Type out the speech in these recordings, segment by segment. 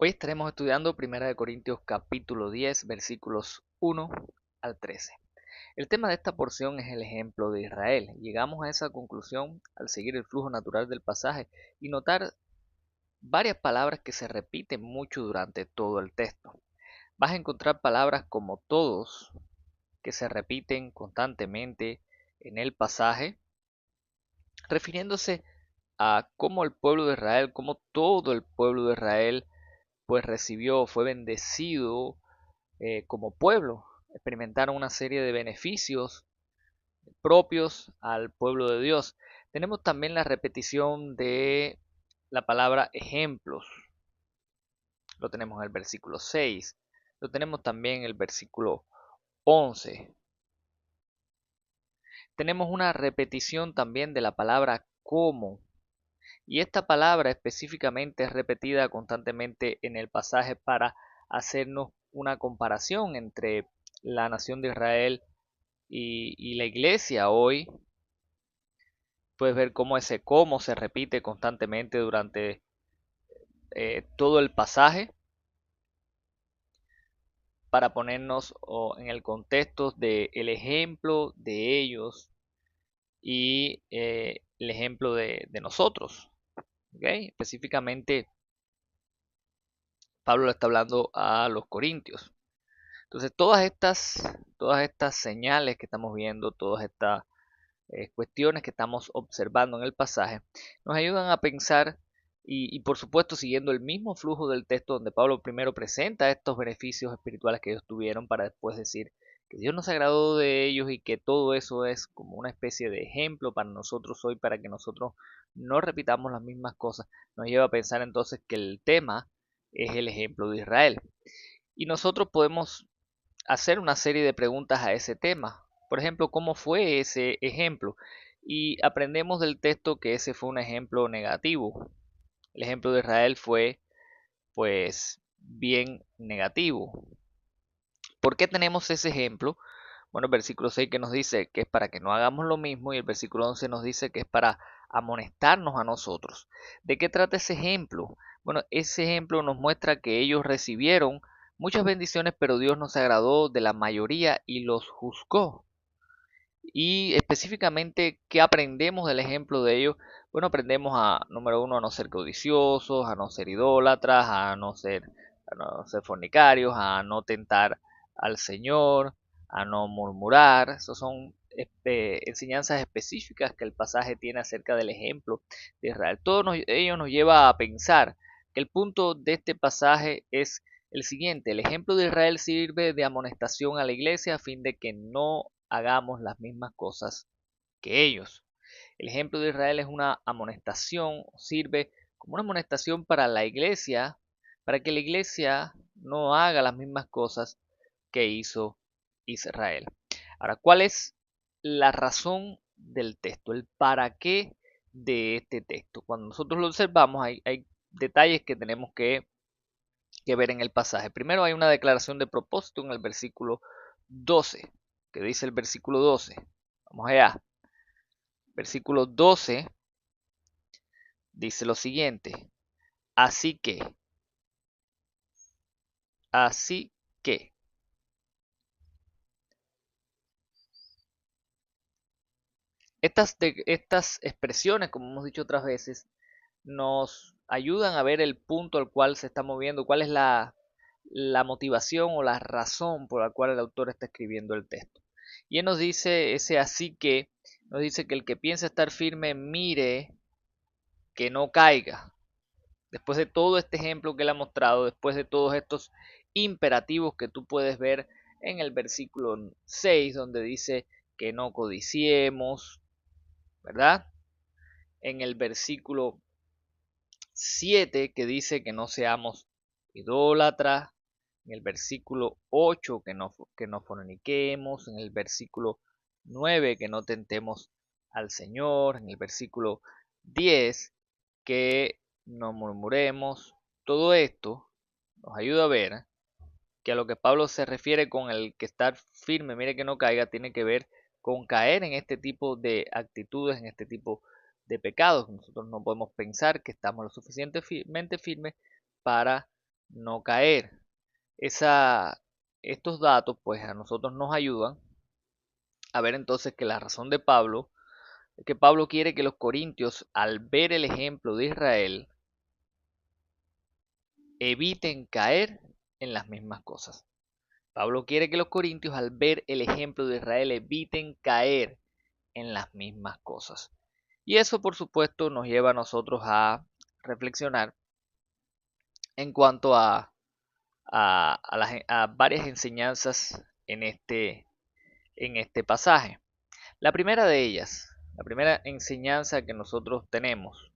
Hoy estaremos estudiando 1 Corintios capítulo 10 versículos 1 al 13. El tema de esta porción es el ejemplo de Israel. Llegamos a esa conclusión al seguir el flujo natural del pasaje y notar varias palabras que se repiten mucho durante todo el texto. Vas a encontrar palabras como todos que se repiten constantemente en el pasaje, refiriéndose a cómo el pueblo de Israel, cómo todo el pueblo de Israel pues recibió, fue bendecido como pueblo, experimentaron una serie de beneficios propios al pueblo de Dios. Tenemos también la repetición de la palabra ejemplos. Lo tenemos en el versículo 6. Lo tenemos también en el versículo 11. Tenemos una repetición también de la palabra como. Y esta palabra específicamente es repetida constantemente en el pasaje para hacernos una comparación entre la nación de Israel y la iglesia hoy. Puedes ver cómo ese cómo se repite constantemente durante todo el pasaje para ponernos en el contexto del ejemplo de ellos y el ejemplo de nosotros. ¿Okay? Específicamente, Pablo le está hablando a los corintios. Entonces, todas estas señales que estamos viendo, todas estas cuestiones que estamos observando en el pasaje, nos ayudan a pensar y por supuesto siguiendo el mismo flujo del texto donde Pablo primero presenta estos beneficios espirituales que ellos tuvieron para después decir que Dios nos agradó de ellos y que todo eso es como una especie de ejemplo para nosotros hoy, para que nosotros no repitamos las mismas cosas. Nos lleva a pensar entonces que el tema es el ejemplo de Israel. Y nosotros podemos hacer una serie de preguntas a ese tema. Por ejemplo, ¿cómo fue ese ejemplo? Y aprendemos del texto que ese fue un ejemplo negativo. El ejemplo de Israel fue, pues, bien negativo. ¿Por qué tenemos ese ejemplo? Bueno, el versículo 6 que nos dice que es para que no hagamos lo mismo y el versículo 11 nos dice que es para amonestarnos a nosotros. ¿De qué trata ese ejemplo? Bueno, ese ejemplo nos muestra que ellos recibieron muchas bendiciones, pero Dios no se agradó de la mayoría y los juzgó. Y específicamente, ¿qué aprendemos del ejemplo de ellos? Bueno, aprendemos número uno, a no ser codiciosos, a no ser idólatras, a no ser fornicarios, a no tentar al Señor, a no murmurar. Esas son enseñanzas específicas que el pasaje tiene acerca del ejemplo de Israel. Ello nos lleva a pensar que el punto de este pasaje es el siguiente: el ejemplo de Israel sirve de amonestación a la iglesia a fin de que no hagamos las mismas cosas que ellos. El ejemplo de Israel es una amonestación, sirve como una amonestación para la iglesia, para que la iglesia no haga las mismas cosas que hizo Israel. Ahora, ¿cuál es la razón del texto? El para qué de este texto. Cuando nosotros lo observamos, hay detalles que tenemos que ver en el pasaje. Primero hay una declaración de propósito en el versículo 12, que dice el versículo 12. Vamos allá. Versículo 12 dice lo siguiente: así que, así que. Estas expresiones, como hemos dicho otras veces, nos ayudan a ver el punto al cual se está moviendo, cuál es la motivación o la razón por la cual el autor está escribiendo el texto. Y él nos dice, nos dice que el que piensa estar firme, mire que no caiga. Después de todo este ejemplo que él ha mostrado, después de todos estos imperativos que tú puedes ver en el versículo 6, donde dice que no codiciemos, ¿verdad? En el versículo 7, que dice que no seamos idólatras, en el versículo 8 que no forniquemos, en el versículo 9 que no tentemos al Señor, en el versículo 10 que no murmuremos. Todo esto nos ayuda a ver que a lo que Pablo se refiere con el que estar firme, mire que no caiga, tiene que ver con caer en este tipo de actitudes, en este tipo de pecados. Nosotros no podemos pensar que estamos lo suficientemente firmes para no caer. Esa, estos datos pues a nosotros nos ayudan a ver entonces que la razón de Pablo es que Pablo quiere que los corintios, al ver el ejemplo de Israel, eviten caer en las mismas cosas. Pablo quiere que los corintios, al ver el ejemplo de Israel, eviten caer en las mismas cosas. Y eso, por supuesto, nos lleva a nosotros a reflexionar en cuanto a varias enseñanzas en este pasaje. La primera de ellas, la primera enseñanza que nosotros tenemos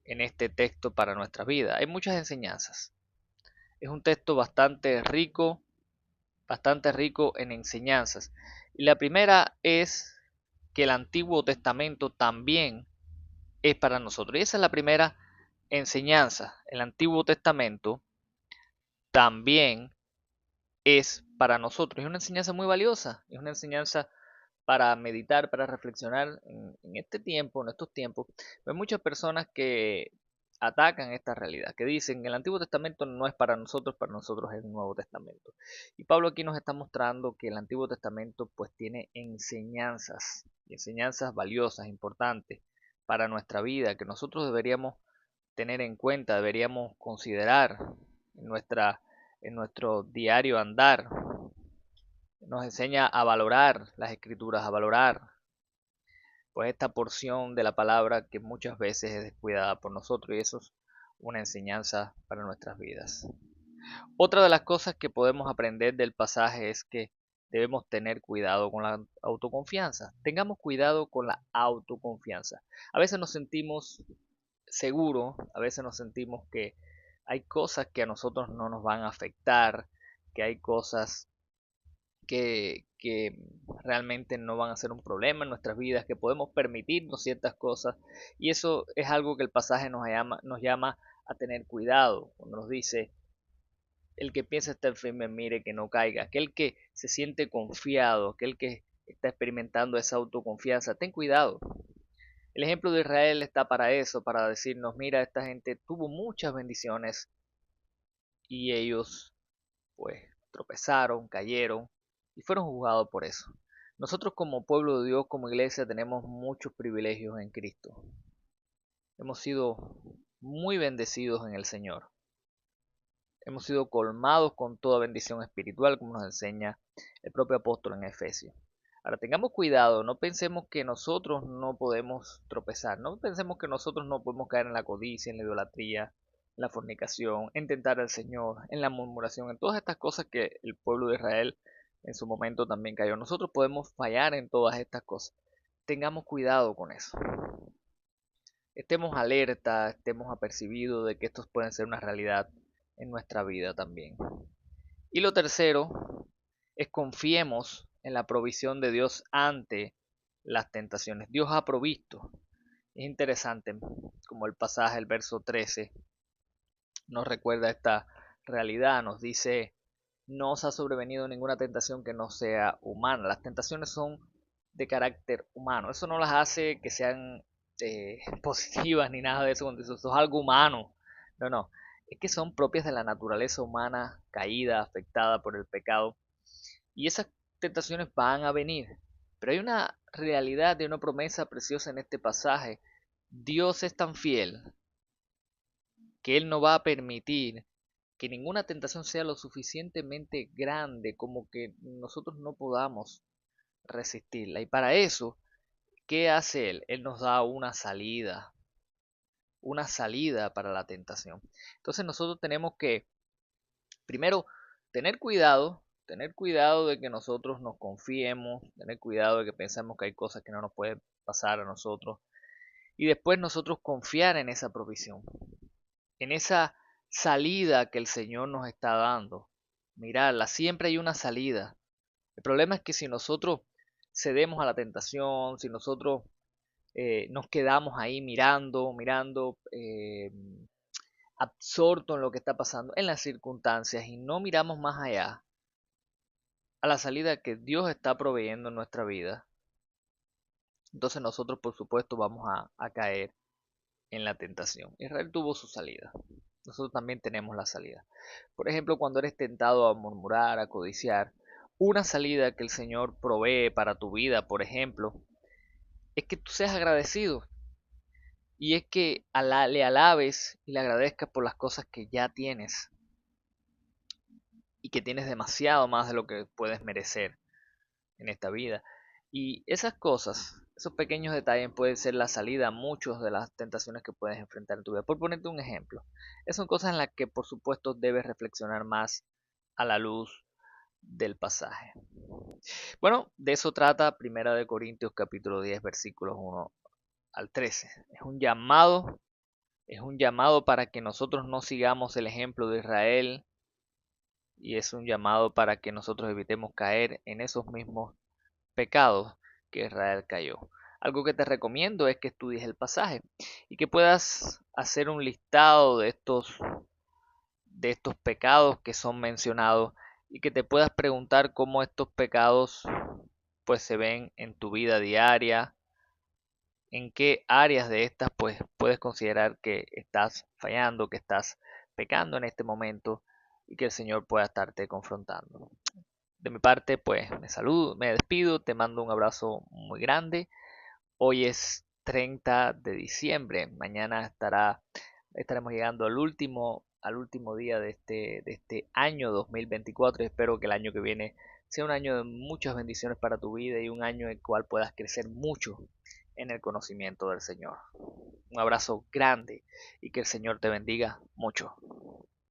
en este texto para nuestra vida. Hay muchas enseñanzas. Es un texto bastante rico en enseñanzas. Y la primera es que el Antiguo Testamento también es para nosotros. Y esa es la primera enseñanza. El Antiguo Testamento también es para nosotros. Es una enseñanza muy valiosa. Es una enseñanza para meditar, para reflexionar en este tiempo, en estos tiempos. Hay muchas personas que atacan esta realidad, que dicen que el Antiguo Testamento no es para nosotros es el Nuevo Testamento. Y Pablo aquí nos está mostrando que el Antiguo Testamento pues tiene enseñanzas, enseñanzas valiosas, importantes para nuestra vida, que nosotros deberíamos tener en cuenta, deberíamos considerar en en nuestro diario andar. Nos enseña a valorar las escrituras, a valorar pues esta porción de la palabra que muchas veces es descuidada por nosotros, y eso es una enseñanza para nuestras vidas. Otra de las cosas que podemos aprender del pasaje es que debemos tener cuidado con la autoconfianza. Tengamos cuidado con la autoconfianza. A veces nos sentimos seguros, a veces nos sentimos que hay cosas que a nosotros no nos van a afectar, que hay cosas que realmente no van a ser un problema en nuestras vidas, que podemos permitirnos ciertas cosas, y eso es algo que el pasaje nos llama a tener cuidado, cuando nos dice: el que piensa estar firme, mire que no caiga. Aquel que se siente confiado, aquel que está experimentando esa autoconfianza, ten cuidado. El ejemplo de Israel está para eso, para decirnos: mira, esta gente tuvo muchas bendiciones y ellos pues tropezaron, cayeron y fueron juzgados por eso. Nosotros como pueblo de Dios, como iglesia, tenemos muchos privilegios en Cristo. Hemos sido muy bendecidos en el Señor. Hemos sido colmados con toda bendición espiritual, como nos enseña el propio apóstol en Efesios. Ahora tengamos cuidado, no pensemos que nosotros no podemos tropezar, no pensemos que nosotros no podemos caer en la codicia, en la idolatría, en la fornicación, en tentar al Señor, en la murmuración, en todas estas cosas que el pueblo de Israel en su momento también cayó. Nosotros podemos fallar en todas estas cosas. Tengamos cuidado con eso. Estemos alerta, estemos apercibidos de que estos pueden ser una realidad en nuestra vida también. Y lo tercero es confiemos en la provisión de Dios ante las tentaciones. Dios ha provisto. Es interesante como el pasaje, el verso 13, nos recuerda esta realidad. Nos dice: no os ha sobrevenido ninguna tentación que no sea humana. Las tentaciones son de carácter humano. Eso no las hace que sean positivas ni nada de eso. Eso es algo humano. No, no. Es que son propias de la naturaleza humana caída, afectada por el pecado. Y esas tentaciones van a venir. Pero hay una realidad y una promesa preciosa en este pasaje. Dios es tan fiel que Él no va a permitir que ninguna tentación sea lo suficientemente grande como que nosotros no podamos resistirla. Y para eso, ¿qué hace Él? Él nos da una salida para la tentación. Entonces nosotros tenemos que, primero, tener cuidado de que nosotros nos confiemos, tener cuidado de que pensemos que hay cosas que no nos pueden pasar a nosotros, y después nosotros confiar en esa provisión, en esa salida que el Señor nos está dando. Mirarla, siempre hay una salida. El problema es que si nosotros cedemos a la tentación, si nosotros nos quedamos ahí mirando, absorto en lo que está pasando, en las circunstancias, y no miramos más allá a la salida que Dios está proveyendo en nuestra vida, entonces nosotros por supuesto vamos a caer en la tentación. Israel tuvo su salida. nosotros también tenemos la salida. Por ejemplo, cuando eres tentado a murmurar, a codiciar, una salida que el Señor provee para tu vida, por ejemplo, es que tú seas agradecido y es que le alabes y le agradezcas por las cosas que ya tienes y que tienes demasiado más de lo que puedes merecer en esta vida. Y esas cosas, esos pequeños detalles pueden ser la salida a muchas de las tentaciones que puedes enfrentar en tu vida. Por ponerte un ejemplo, esas son cosas en las que por supuesto debes reflexionar más a la luz del pasaje. Bueno, de eso trata Primera de Corintios capítulo 10 versículos 1 al 13. Es un llamado para que nosotros no sigamos el ejemplo de Israel y es un llamado para que nosotros evitemos caer en esos mismos pecados que Israel cayó. Algo que te recomiendo es que estudies el pasaje y que puedas hacer un listado de estos pecados que son mencionados y que te puedas preguntar cómo estos pecados pues se ven en tu vida diaria, en qué áreas de estas pues puedes considerar que estás fallando, que estás pecando en este momento y que el Señor pueda estarte confrontando. De mi parte, pues me saludo, me despido, te mando un abrazo muy grande. Hoy es 30 de diciembre, mañana estaremos llegando al último día de este año 2024 y espero que el año que viene sea un año de muchas bendiciones para tu vida y un año en el cual puedas crecer mucho en el conocimiento del Señor. Un abrazo grande y que el Señor te bendiga mucho.